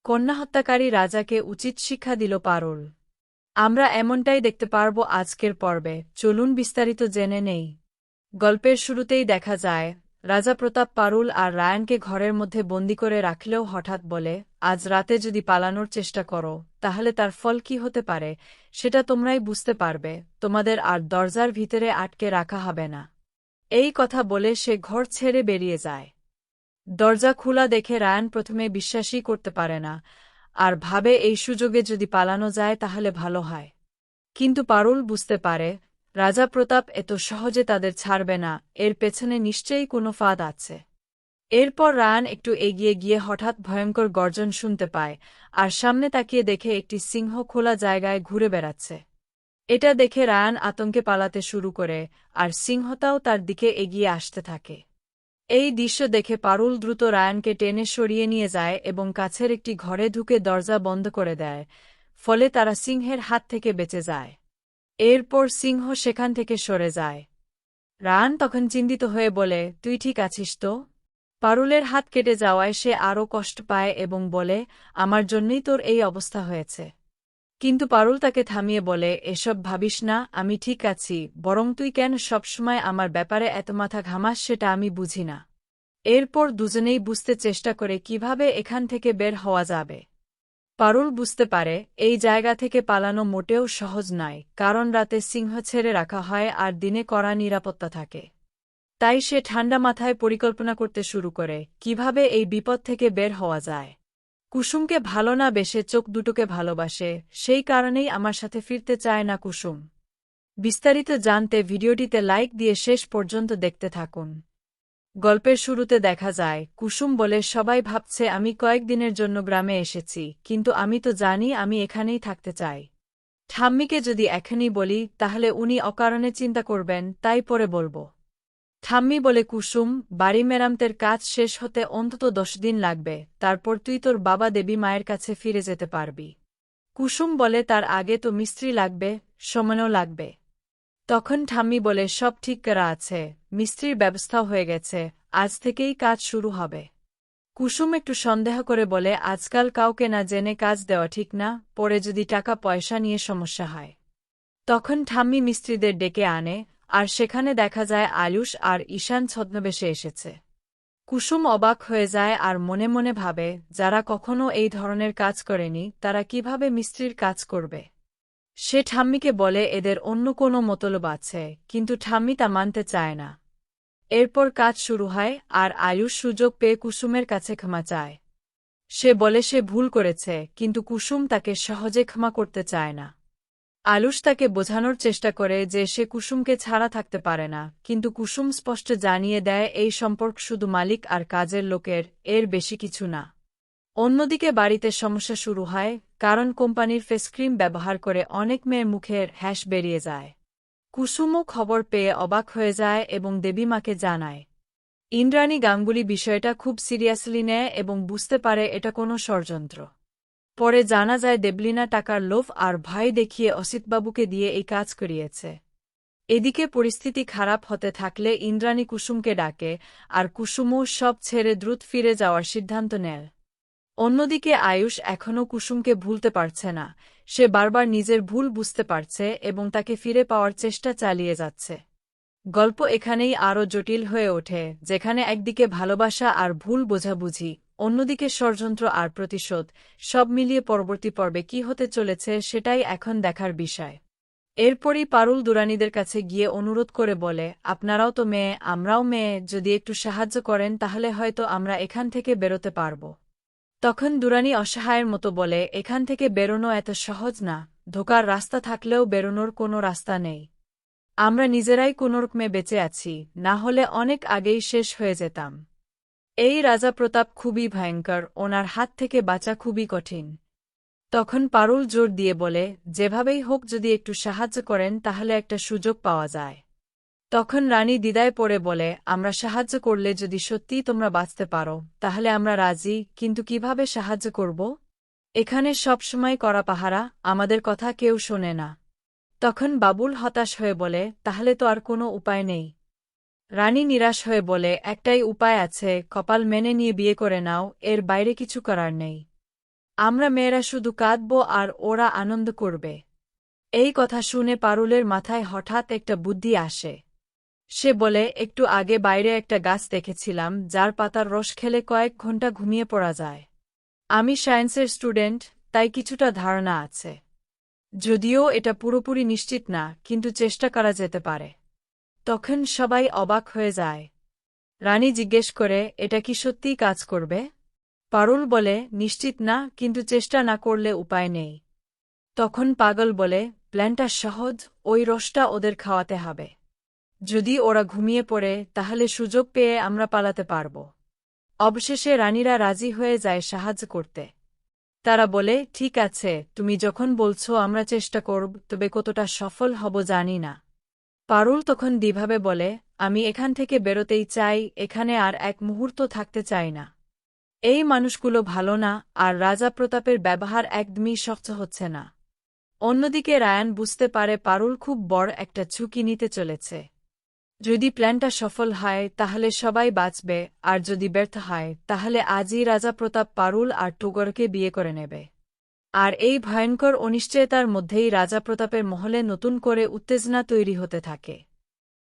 কন্যা হত্যাকারী রাজাকে উচিত শিক্ষা দিল পারুল। আমরা এমনটাই দেখতে পারব আজকের পর্বে। চলুন বিস্তারিত জেনে নেই। গল্পের শুরুতেই দেখা যায়, রাজা প্রতাপ পারুল আর রায়ানকে ঘরের মধ্যে বন্দি করে রাখলেও হঠাৎ বলে, আজ রাতে যদি পালানোর চেষ্টা করো তাহলে তার ফল কি হতে পারে সেটা তোমরাই বুঝতে পারবে। তোমাদের আর দরজার ভিতরে আটকে রাখা হবে না। এই কথা বলে সে ঘর ছেড়ে বেরিয়ে যায়। দরজা খোলা দেখে রায়ান প্রথমে বিশ্বাসই করতে পারে না, আর ভাবে এই সুযোগে যদি পালানো যায় তাহলে ভালো হয়। কিন্তু পারুল বুঝতে পারে, রাজা প্রতাপ এত সহজে তাদের ছাড়বে না, এর পেছনে নিশ্চয়ই কোনো ফাঁদ আছে। এরপর রায়ান একটু এগিয়ে গিয়ে হঠাৎ ভয়ঙ্কর গর্জন শুনতে পায়, আর সামনে তাকিয়ে দেখে একটি সিংহ খোলা জায়গায় ঘুরে বেড়াচ্ছে। এটা দেখে রায়ান আতঙ্কে পালাতে শুরু করে, আর সিংহটাও তার দিকে এগিয়ে আসতে থাকে। এই দৃশ্য দেখে পারুল দ্রুত রায়ানকে টেনে সরিয়ে নিয়ে যায় এবং কাছের একটি ঘরে ঢুকে দরজা বন্ধ করে দেয়, ফলে তারা সিংহের হাত থেকে বেঁচে যায়। এরপর সিংহ সেখান থেকে সরে যায়। রায়ান তখন চিন্তিত হয়ে বলে, তুই ঠিক আছিস তো? পারুলের হাত কেটে যাওয়ায় সে আরও কষ্ট পায় এবং বলে, আমার জন্যই তোর এই অবস্থা হয়েছে। কিন্তু পারুল তাকে থামিয়ে বলে, এসব ভাবিস না, আমি ঠিক আছি, বরং তুই কেন সবসময় আমার ব্যাপারে এত মাথা ঘামাস সেটা আমি বুঝি না। এরপর দুজনেই বুঝতে চেষ্টা করে কিভাবে এখান থেকে বের হওয়া যাবে। পারুল বুঝতে পারে, এই জায়গা থেকে পালানো মোটেও সহজ নয়, কারণ রাতে সিংহ ছেড়ে রাখা হয় আর দিনে কড়া নিরাপত্তা থাকে। তাই সে ঠান্ডা মাথায় পরিকল্পনা করতে শুরু করে, কিভাবে এই বিপদ থেকে বের হওয়া যায়। কুসুমকে ভালো না বেসে চোখ দুটোকে ভালোবাসে, সেই কারণেই আমার সাথে ফিরতে চায় না কুসুম। বিস্তারিত জানতে ভিডিওটিতে লাইক দিয়ে শেষ পর্যন্ত দেখতে থাকুন। গল্পের শুরুতে দেখা যায়, কুসুম বলে, সবাই ভাবছে আমি কয়েকদিনের জন্য গ্রামে এসেছি, কিন্তু আমি তো জানি আমি এখানেই থাকতে চাই। ঠাম্মিকে যদি এখনই বলি তাহলে উনি অকারণে চিন্তা করবেন, তাই পরে বলবো। ঠাম্মি বলে, কুসুম, বাড়ি মেরামতের কাজ শেষ হতে অন্তত 10 দিন লাগবে, তারপর তুই তোর বাবা দেবী মায়ের কাছে ফিরে যেতে পারবি। কুসুম বলে, তার আগে তো মিস্ত্রি লাগবে, সময়ও লাগবে। তখন ঠাম্মি বলে, সব ঠিক করা আছে, মিস্ত্রির ব্যবস্থাও হয়ে গেছে, আজ থেকেই কাজ শুরু হবে। কুসুম একটু সন্দেহ করে বলে, আজকাল কাউকে না জেনে কাজ দেওয়া ঠিক না, পরে যদি টাকা পয়সা নিয়ে সমস্যা হয়। তখন ঠাম্মি মিস্ত্রিদের ডেকে আনে, আর সেখানে দেখা যায় আয়ুষ আর ঈশান ছদ্মবেশে এসেছে। কুসুম অবাক হয়ে যায় আর মনে মনে ভাবে, যারা কখনো এই ধরনের কাজ করেনি তারা কিভাবে মিস্ত্রির কাজ করবে। সে ঠাম্মিকে বলে এদের অন্য কোনো মতলব আছে, কিন্তু ঠাম্মি তা মানতে চায় না। এরপর কাজ শুরু হয়, আর আয়ুষ সুযোগ পেয়ে কুসুমের কাছে ক্ষমা চায়। সে বলে সে ভুল করেছে, কিন্তু কুসুম তাকে সহজে ক্ষমা করতে চায় না। আয়ুষ তাকে বোঝানোর চেষ্টা করে যে সে কুসুমকে ছাড়া থাকতে পারে না, কিন্তু কুসুম স্পষ্ট জানিয়ে দেয় এই সম্পর্ক শুধু মালিক আর কাজের লোকের, এর বেশি কিছু না। অন্যদিকে বাড়িতে সমস্যা শুরু হয়, কারণ কোম্পানির ফেস ক্রিম ব্যবহার করে অনেক মেয়ের মুখের হ্যাশ বেরিয়ে যায়। কুসুমও খবর পেয়ে অবাক হয়ে যায় এবং দেবীমাকে জানায়। ইন্দ্রাণী গাঙ্গুলি বিষয়টা খুব সিরিয়াসলি নেয় এবং বুঝতে পারে এটা কোনো ষড়যন্ত্র। পরে জানা যায় দেবলীনা টাকার লোভ আর ভয় দেখিয়ে অসিতবাবুকে দিয়ে এই কাজ করিয়েছে। এদিকে পরিস্থিতি খারাপ হতে থাকলে ইন্দ্রাণী কুসুমকে ডাকে, আর কুসুমও সব ছেড়ে দ্রুত ফিরে যাওয়ার সিদ্ধান্ত নেয়। অন্যদিকে আয়ুষ এখনও কুসুমকে ভুলতে পারছে না, সে বারবার নিজের ভুল বুঝতে পারছে এবং তাকে ফিরে পাওয়ার চেষ্টা চালিয়ে যাচ্ছে। গল্প এখানেই আরও জটিল হয়ে ওঠে, যেখানে একদিকে ভালোবাসা আর ভুল বোঝাবুঝি, অন্যদিকে ষড়যন্ত্র আর প্রতিশোধ, সব মিলিয়ে পরবর্তী পর্বে কী হতে চলেছে সেটাই এখন দেখার বিষয়। এরপরই পারুল দুরানীদের কাছে গিয়ে অনুরোধ করে বলে, আপনারাও তো মেয়ে, আমরাও মেয়ে, যদি একটু সাহায্য করেন তাহলে হয়তো আমরা এখান থেকে বেরোতে পারব। তখন দুরানী অসহায়ের মতো বলে, এখান থেকে বেরোনো এত সহজ না, ঢোকার রাস্তা থাকলেও বেরোনোর কোনো রাস্তা নেই। আমরা নিজেরাই কোনোরকমে বেঁচে আছি, না হলে অনেক আগেই শেষ হয়ে যেতাম। এই রাজা প্রতাপ খুবই ভয়ঙ্কর, ওনার হাত থেকে বাঁচা খুবই কঠিন। তখন পারুল জোর দিয়ে বলে, যেভাবেই হোক যদি একটু সাহায্য করেন তাহলে একটা সুযোগ পাওয়া যায়। তখন রানী দ্বিধায় পড়ে বলে, আমরা সাহায্য করলে যদি সত্যিই তোমরা বাঁচতে পারো তাহলে আমরা রাজি, কিন্তু কিভাবে সাহায্য করব? এখানে সবসময় কড়া পাহারা, আমাদের কথা কেউ শোনে না। তখন বাবুল হতাশ হয়ে বলে, তাহলে তো আর কোনো উপায় নেই। রানী নিরাশ হয়ে বলে, একটাই উপায় আছে, কপাল মেনে নিয়ে বিয়ে করে নাও, এর বাইরে কিছু করার নেই। আমরা মেয়েরা শুধু কাঁদব আর ওরা আনন্দ করবে। এই কথা শুনে পারুলের মাথায় হঠাৎ একটা বুদ্ধি আসে। সে বলে, একটু আগে বাইরে একটা গাছ দেখেছিলাম যার পাতার রস খেলে কয়েক ঘন্টা ঘুমিয়ে পড়া যায়। আমি সায়েন্সের স্টুডেন্ট, তাই কিছুটা ধারণা আছে। যদিও এটা পুরোপুরি নিশ্চিত না, কিন্তু চেষ্টা করা যেতে পারে। তখন সবাই অবাক হয়ে যায়। রানী জিজ্ঞেস করে, এটা কি সত্যিই কাজ করবে? পারুল বলে, নিশ্চিত না, কিন্তু চেষ্টা না করলে উপায় নেই। তখন পাগল বলে, প্ল্যানটা সহজ, ওই রসটা ওদের খাওয়াতে হবে। যদি ওরা ঘুমিয়ে পড়ে তাহলে সুযোগ পেয়ে আমরা পালাতে পারব। অবশেষে রানীরা রাজি হয়ে যায় সাহায্য করতে। তারা বলে, ঠিক আছে, তুমি যখন বলছো আমরা চেষ্টা করব, তবে কতটা সফল হব জানি না। পারুল তখন দ্বিভাবে বলে, আমি এখান থেকে বেরোতেই চাই, এখানে আর এক মুহূর্ত থাকতে চাই না। এই মানুষগুলো ভালো না, আর রাজা প্রতাপের ব্যবহার একদমই সহ্য হচ্ছে না। অন্যদিকে রায়ান বুঝতে পারে পারুল খুব বড় একটা ঝুঁকি নিতে চলেছে। যদি প্ল্যানটা সফল হয় তাহলে সবাই বাঁচবে, আর যদি ব্যর্থ হয় তাহলে আজই রাজা প্রতাপ পারুল আর টুগরকে বিয়ে করে নেবে। আর এই ভয়ঙ্কর অনিশ্চয়তার মধ্যেই রাজা প্রতাপের মহলে নতুন করে উত্তেজনা তৈরি হতে থাকে।